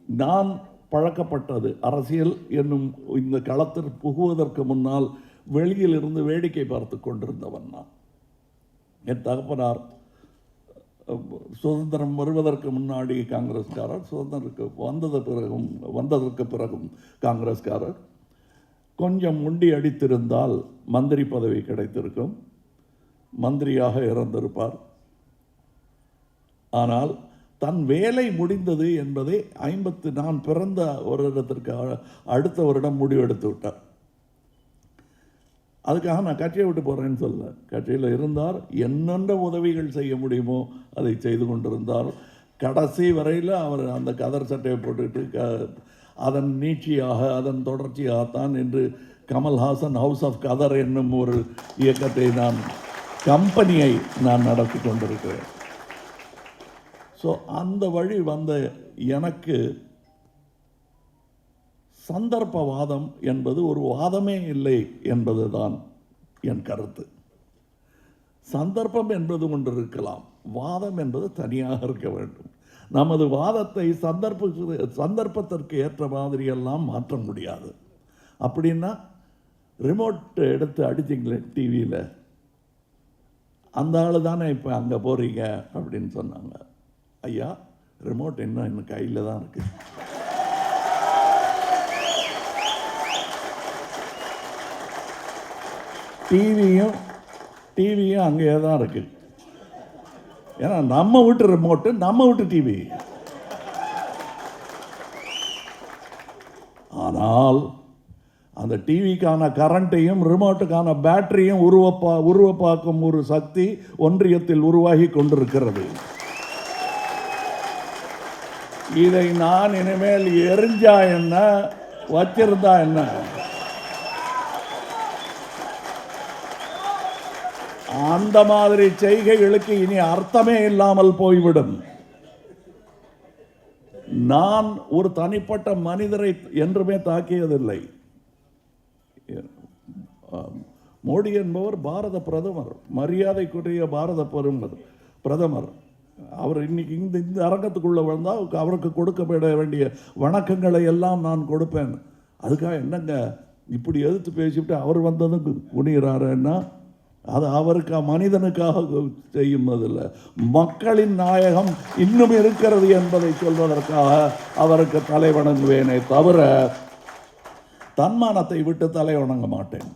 நான் பழக்கப்பட்டது அரசியல் என்னும் இந்த களத்தில் புகுவதற்கு முன்னால் வெளியில் இருந்து வேடிக்கை பார்த்து கொண்டிருந்தவன் நான். என் தகப்பனார் சுதந்திரம் வருவதற்கு முன்னாடி காங்கிரஸ்காரர், சுதந்திரம் வந்ததற்கு பிறகும் காங்கிரஸ்காரர். கொஞ்சம் முண்டி அடித்திருந்தால் மந்திரி பதவி கிடைத்திருக்கும், மந்திரியாக இறந்திருப்பார். ஆனால் தன் வேலை முடிந்தது என்பதை நான் பிறந்த வருடத்திற்கு அடுத்த வருடம் முடிவெடுத்து விட்டார். அதுக்காக நான் கட்சியை விட்டு போகிறேன்னு சொல்ல, கட்சியில் இருந்தார், என்னென்ன உதவிகள் செய்ய முடியுமோ அதை செய்து கொண்டிருந்தார். கடைசி வரையில் அவர் அந்த கதர் சட்டையை போட்டுக்கிட்டு அதன் நீட்சியாக அதன் தொடர்ச்சியாகத்தான் என்று கமல்ஹாசன் ஹவுஸ் ஆஃப் கதர் என்னும் ஒரு இயக்கத்தை கம்பெனியை நான் நடத்தி கொண்டிருக்கிறேன். ஸோ அந்த வழி வந்த எனக்கு சந்தர்ப்பவாதம் என்பது ஒரு வாதமே இல்லை என்பது தான் என் கருத்து. சந்தர்ப்பம் என்பது ஒன்று இருக்கலாம், வாதம் என்பது தனியாக இருக்க வேண்டும். நமது வாதத்தை சந்தர்ப்பத்திற்கு ஏற்ற மாதிரியெல்லாம் மாற்ற முடியாது. அப்படின்னா ரிமோட் எடுத்து அடிச்சிங்களே டிவியில், அந்த ஆள் தானே இப்போ அங்கே போகிறீங்க அப்படின்னு சொன்னாங்க. ஐயா, ரிமோட் இன்னும் கையில் தான் இருக்குது. டிவியும் அங்கேயே தான் இருக்குது. ஏன்னா நம்ம வீட்டு ரிமோட்டு, நம்ம வீட்டு டிவி. ஆனால் அந்த டிவிக்கான கரண்ட்டையும் ரிமோட்டுக்கான பேட்டரியும் உருவப்பாக்கும் ஒரு சக்தி ஒன்றியத்தில் உருவாகி கொண்டிருக்கிறது. இதை நான் இனிமேல் எரிஞ்சா என்ன, வச்சிருந்தா என்ன, அந்த மாதிரி செய்கைகளுக்கு இனி அர்த்தமே இல்லாமல் போய்விடும். நான் ஒரு தனிப்பட்ட மனிதரை என்றுமே தாக்கியதில்லை. மோடி என்பவர் பாரத பிரதமர், மரியாதைக்குரிய பாரத பிரதமர். அவர் இன்னைக்கு இந்த அரங்கத்துக்குள்ள வந்தால் அவருக்கு கொடுக்கப்பட வேண்டிய வணக்கங்களை எல்லாம் நான் கொடுப்பேன். அதுக்காக என்னங்க இப்படி எதிர்த்து பேசிவிட்டு அவர் வந்ததும் குனிகிறாருன்னா அது அவருக்கு மனிதனுக்காக செய்யும்போதில்லை, மக்களின் நாயகம் இன்னும் இருக்கிறது என்பதை சொல்வதற்காக அவருக்கு தலை வணங்குவேனே தவிர தன்மானத்தை விட்டு தலை வணங்க மாட்டேன்.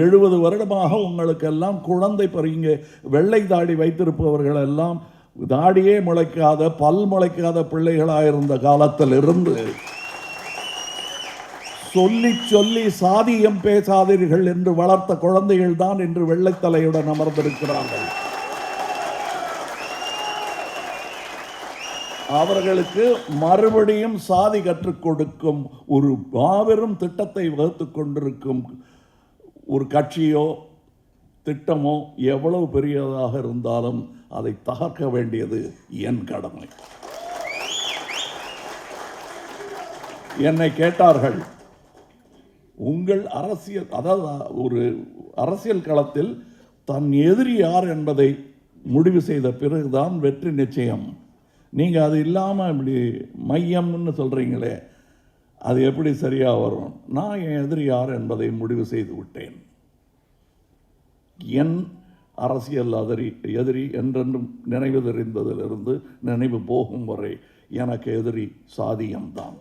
எழுபது வருடமாக உங்களுக்கெல்லாம் குழந்தை இங்கே வெள்ளை தாடி வைத்திருப்பவர்கள் எல்லாம் தாடியே முளைக்காத பல் முளைக்காத பிள்ளைகளாக இருந்த காலத்தில் இருந்து சொல்லி சொல்லி சாதியம் பேசாதீர்கள் என்று வளர்த்த குழந்தைகள் தான் இன்று வெள்ளைத்தலையுடன் அமர்ந்திருக்கிறார்கள். அவர்களுக்கு மறுபடியும் சாதி கற்றுக் கொடுக்கும் ஒரு மாபெரும் திட்டத்தை வகுத்துக் கொண்டிருக்கும் ஒரு கட்சியோ திட்டமோ எவ்வளவு பெரியதாக இருந்தாலும் அதை தகர்க்க வேண்டியது என் கடமை. என்னை கேட்டார்கள், உங்கள் அரசியல், அதாவது ஒரு அரசியல் களத்தில் தன் எதிரி யார் என்பதை முடிவு செய்த பிறகுதான் வெற்றி நிச்சயம். நீங்கள் அது இல்லாமல் இப்படி மையம்னு சொல்கிறீங்களே, அது எப்படி சரியாக வரும்? நான் என் எதிரி யார் என்பதை முடிவு செய்து விட்டேன். என் அரசியல் எதிரி என்றென்றும் நினைவு தெரிந்ததிலிருந்து நினைவு போகும் வரை எனக்கு எதிரி சாதியம்தான்.